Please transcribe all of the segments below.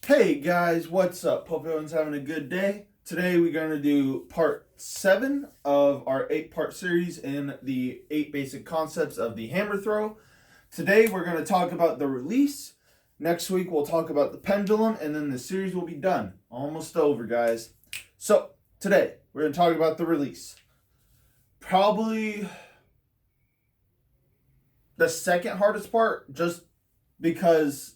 Hey guys, what's up? Hope everyone's having a good day. Today we're going to do part 7 of our 8-part series in the 8 basic concepts of the hammer throw. Today we're going to talk about the release. Next week we'll talk about the pendulum, and then the series will be done. Almost over, guys. So today we're going to talk about the release. Probably the second hardest part, just because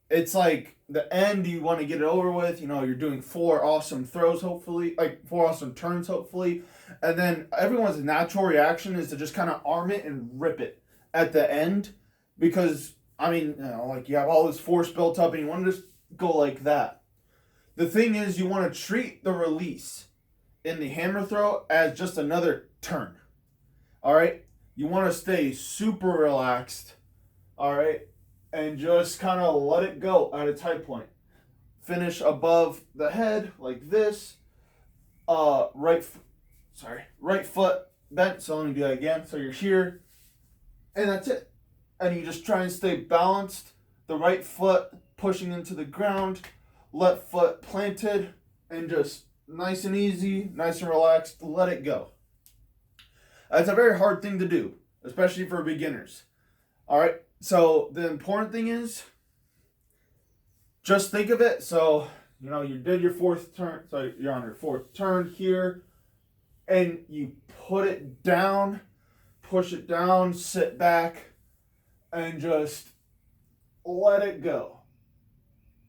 it's like the end, you want to get it over with. You're doing 4 awesome throws, hopefully, like 4 awesome turns, hopefully. And then everyone's natural reaction is to just kind of arm it and rip it at the end. Because, you have all this force built up and you want to just go like that. The thing is, you want to treat the release in the hammer throw as just another turn. All right? You want to stay super relaxed. All right? And just kind of let it go at a tight point. Finish above the head like this. Right foot bent. So let me do that again. So you're here, and that's it. And you just try and stay balanced. The right foot pushing into the ground, left foot planted, and just nice and easy, nice and relaxed. Let it go. That's a very hard thing to do, especially for beginners. All right. So the important thing is, just think of it. So, you did your 4th turn. So you're on your 4th turn here. And you put it down, push it down, sit back, and just let it go.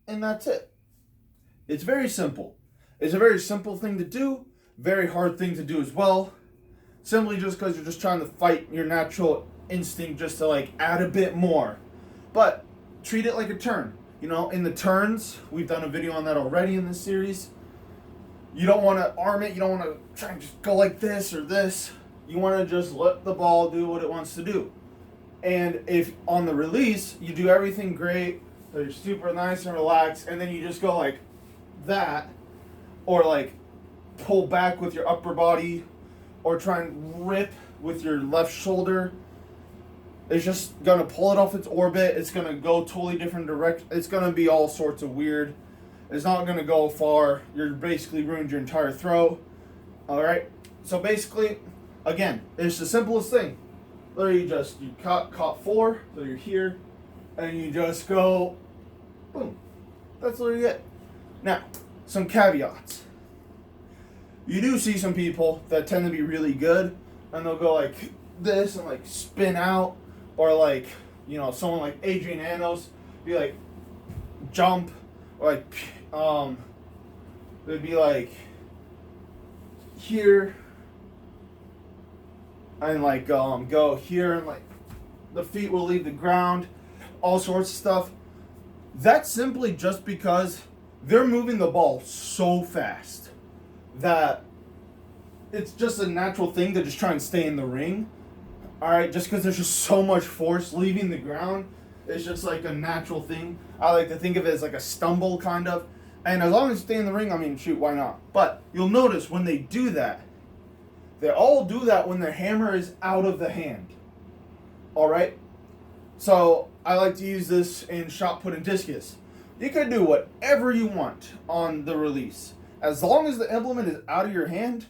And that's it. It's very simple. It's a very simple thing to do. Very hard thing to do as well. Simply just because you're just trying to fight your natural instinct just to add a bit more. But treat it like a turn. In the turns, we've done a video on that already in this series. You don't want to arm it. You don't want to try and just go like this or this. You want to just let the ball do what it wants to do. And if on the release, you do everything great, so you're super nice and relaxed, and then you just go like that, or pull back with your upper body, or try and rip with your left shoulder, it's just going to pull it off its orbit. It's going to go totally different direction. It's going to be all sorts of weird. It's not going to go far. You're basically ruined your entire throw. All right. So basically, again, it's the simplest thing. Literally you caught 4, so you're here, and you just go, boom. That's literally it. Now, some caveats. You do see some people that tend to be really good, and they'll go like this and spin out. Or someone like Adrian Anos be jump, or they'd be here and go here, and the feet will leave the ground, all sorts of stuff. That's simply just because they're moving the ball so fast that it's just a natural thing to just try and stay in the ring. All right, just because there's just so much force leaving the ground, it's just a natural thing. I like to think of it as a stumble, kind of. And as long as you stay in the ring, shoot, why not? But you'll notice when they do that, they all do that when their hammer is out of the hand. All right? So I like to use this in shot put and discus. You can do whatever you want on the release. As long as the implement is out of your hand,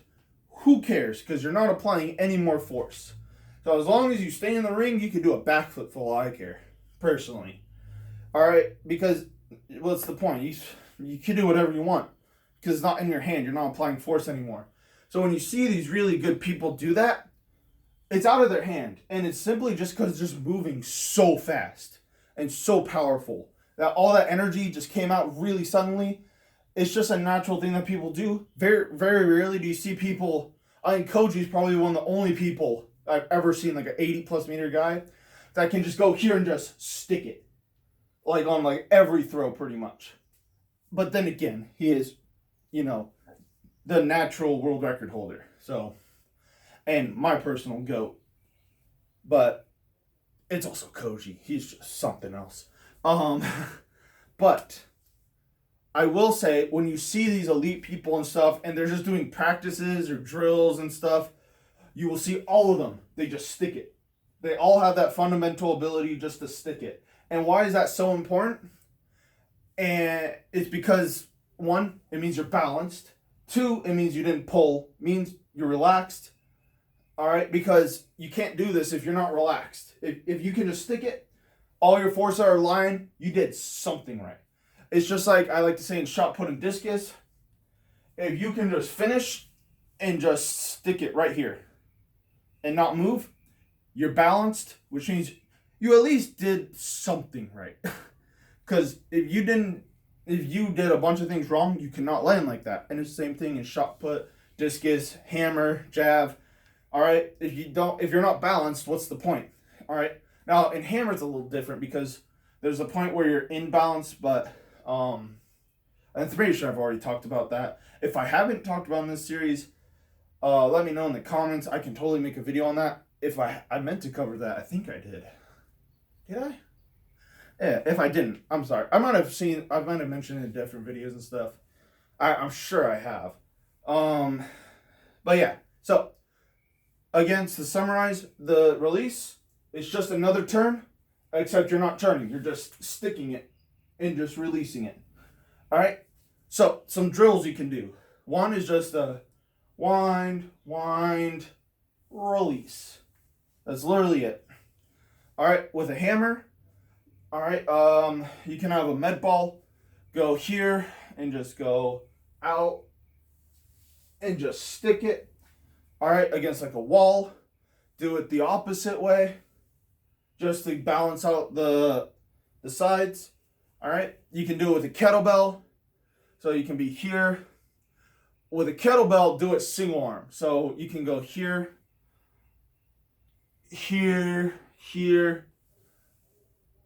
who cares? Because you're not applying any more force. So as long as you stay in the ring, you can do a backflip for all I care, personally. All right? Because what's the point? You can do whatever you want because it's not in your hand. You're not applying force anymore. So when you see these really good people do that, it's out of their hand. And it's simply just because it's just moving so fast and so powerful that all that energy just came out really suddenly. It's just a natural thing that people do. Very, very rarely do you see people. I think Koji's probably one of the only people I've ever seen, an 80+ meter guy that can just go here and just stick it on every throw pretty much. But then again, he is, the natural world record holder. So, and my personal GOAT. But it's also Koji. He's just something else. But I will say, when you see these elite people and stuff, and they're just doing practices or drills and stuff, you will see all of them. They just stick it. They all have that fundamental ability just to stick it. And why is that so important? And it's because, one, it means you're balanced. Two, it means you didn't pull, means you're relaxed. All right, because you can't do this if you're not relaxed. If you can just stick it, all your forces are aligned, you did something right. It's just like I like to say in shot put and discus. If you can just finish and just stick it right here and not move, you're balanced, which means you at least did something right. Because if you did a bunch of things wrong, you cannot land like that. And it's the same thing in shot put, discus, hammer, jab. All right, if you're not balanced, what's the point? All right, now in hammer it's a little different because there's a point where you're in balance, but I'm pretty sure I've already talked about that. If I haven't talked about in this series, let me know in the comments. I can totally make a video on that. If I meant to cover that, I think I did. Did I? Yeah, if I didn't, I'm sorry. I might have mentioned it in different videos and stuff. I'm sure I have. But yeah, so again, to summarize, the release is just another turn, except you're not turning. You're just sticking it and just releasing it. All right? So, some drills you can do. One is just a wind, release. That's literally it. All right, with a hammer, all right, you can have a med ball go here and just go out and just stick it. All right, against like a wall. Do it the opposite way, just to balance out the sides. All right, you can do it with a kettlebell. So you can be here. With a kettlebell, do it single arm. So you can go here,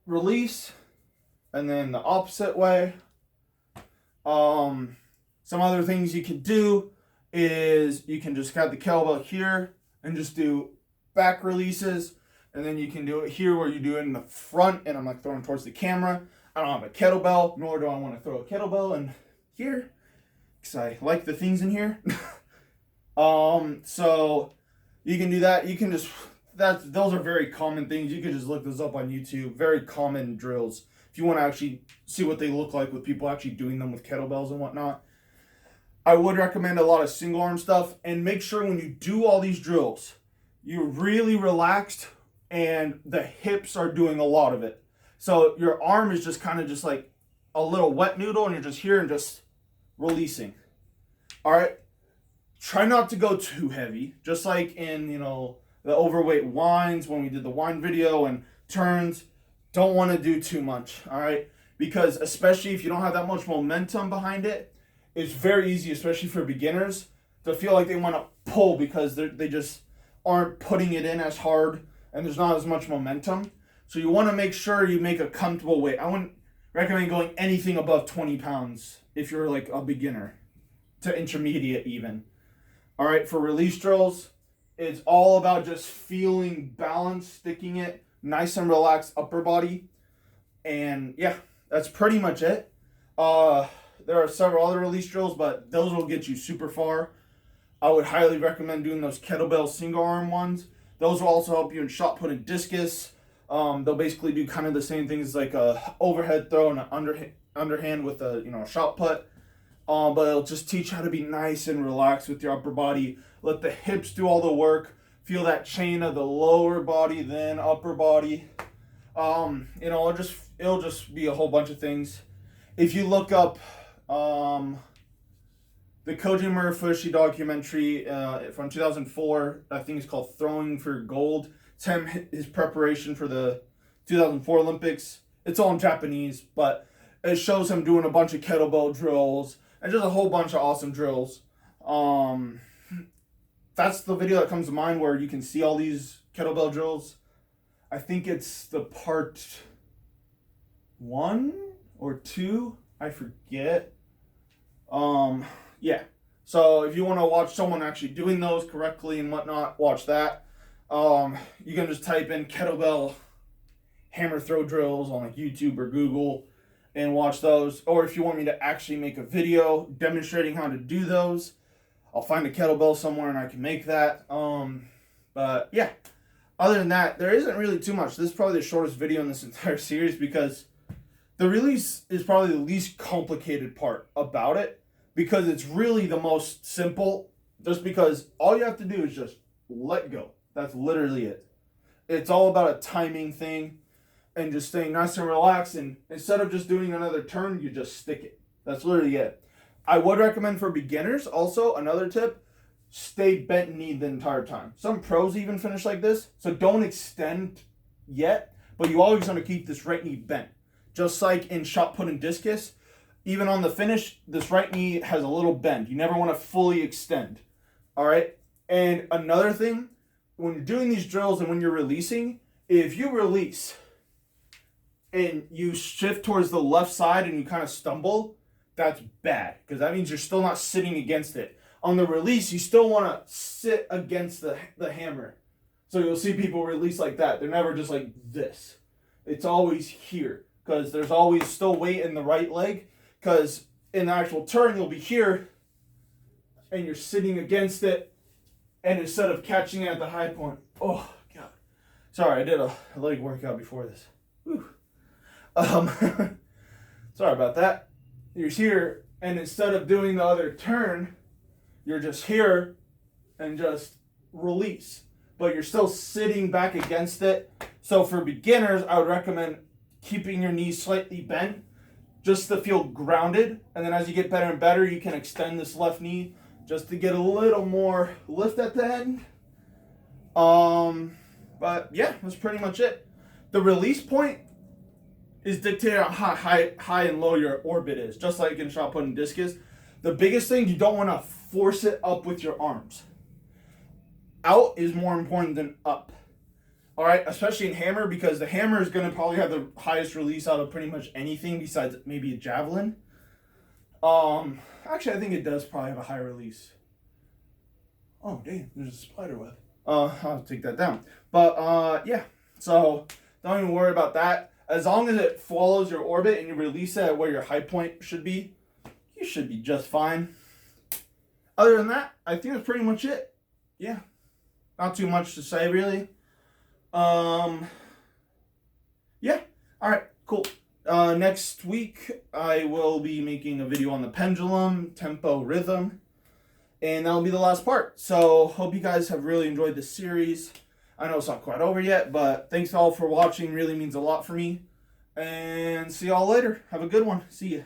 release, and then the opposite way. Some other things you can do is you can just have the kettlebell here and just do back releases, and then you can do it here where you do it in the front, and I'm like throwing towards the camera. I don't have a kettlebell, nor do I want to throw a kettlebell in here, because I like the things in here. So you can do that. You can just, those are very common things. You can just look those up on YouTube. Very common drills. If you want to actually see what they look like with people actually doing them with kettlebells and whatnot. I would recommend a lot of single arm stuff, and make sure when you do all these drills, you're really relaxed and the hips are doing a lot of it. So your arm is just kind of just like a little wet noodle, and you're just here and just releasing. All right. Try not to go too heavy, just like in, the overweight winds when we did the wind video and turns. Don't want to do too much, all right? Because especially if you don't have that much momentum behind it, it's very easy, especially for beginners, to feel like they want to pull because they just aren't putting it in as hard and there's not as much momentum. So you want to make sure you make a comfortable weight. I wouldn't recommend going anything above 20 pounds if you're like a beginner to intermediate even. All right, for release drills, it's all about just feeling balanced, sticking it, nice and relaxed upper body. And yeah, that's pretty much it. There are several other release drills, but those will get you super far. I would highly recommend doing those kettlebell single arm ones. Those will also help you in shot put and discus. They'll basically do kind of the same things like a overhead throw and an underhand with a shot put. But it'll just teach how to be nice and relaxed with your upper body. Let the hips do all the work. Feel that chain of the lower body, then upper body. It'll just be a whole bunch of things. If you look up the Koji Murafushi documentary from 2004, I think it's called Throwing for Gold. It's him, his preparation for the 2004 Olympics. It's all in Japanese, but it shows him doing a bunch of kettlebell drills and just a whole bunch of awesome drills. That's the video that comes to mind where you can see all these kettlebell drills. I think it's the part 1 or 2. I forget. Yeah. So if you want to watch someone actually doing those correctly and whatnot, watch that. You can just type in kettlebell hammer throw drills on like YouTube or Google and watch those. Or if you want me to actually make a video demonstrating how to do those, I'll find a kettlebell somewhere and I can make that. But yeah, other than that, there isn't really too much. This is probably the shortest video in this entire series because The release is probably the least complicated part about it because it's really the most simple, just because all you have to do is just let go. That's literally it. It's all about a timing thing and just staying nice and relaxed, and instead of just doing another turn, you just stick it. That's literally it. I would recommend for beginners also, another tip, stay bent knee the entire time. Some pros even finish like this, so don't extend yet, but you always want to keep this right knee bent. Just like in shot put and discus, even on the finish, this right knee has a little bend. You never want to fully extend. All right? And another thing, when you're doing these drills and when you're releasing, if you release and you shift towards the left side and you kind of stumble, that's bad because that means you're still not sitting against it. On the release, you still want to sit against the hammer. So you'll see people release like that. They're never just like this. It's always here because there's always still weight in the right leg, because in the actual turn, you'll be here and you're sitting against it, and instead of catching it at the high point, oh, God. Sorry, I did a leg workout before this. Whew. Sorry about that. You're here, and instead of doing the other turn, you're just here and just release. But you're still sitting back against it. So for beginners, I would recommend keeping your knees slightly bent just to feel grounded. And then as you get better and better, you can extend this left knee just to get a little more lift at the end. But yeah, that's pretty much it. The release point is dictated on how high and low your orbit is, just like in shot put and discus. The biggest thing, you don't want to force it up with your arms. Out is more important than up. All right, especially in hammer, because the hammer is going to probably have the highest release out of pretty much anything besides maybe a javelin. Actually, I think it does probably have a high release. Oh, dang, there's a spider web. I'll take that down. But, yeah, so don't even worry about that. As long as it follows your orbit and you release it at where your high point should be, you should be just fine. Other than that, I think that's pretty much it. Yeah, not too much to say, really. Yeah, all right, cool. Next week, I will be making a video on the pendulum, tempo, rhythm, and that'll be the last part. So, hope you guys have really enjoyed this series. I know it's not quite over yet, but thanks all for watching. Really means a lot for me. And see y'all later. Have a good one. See ya.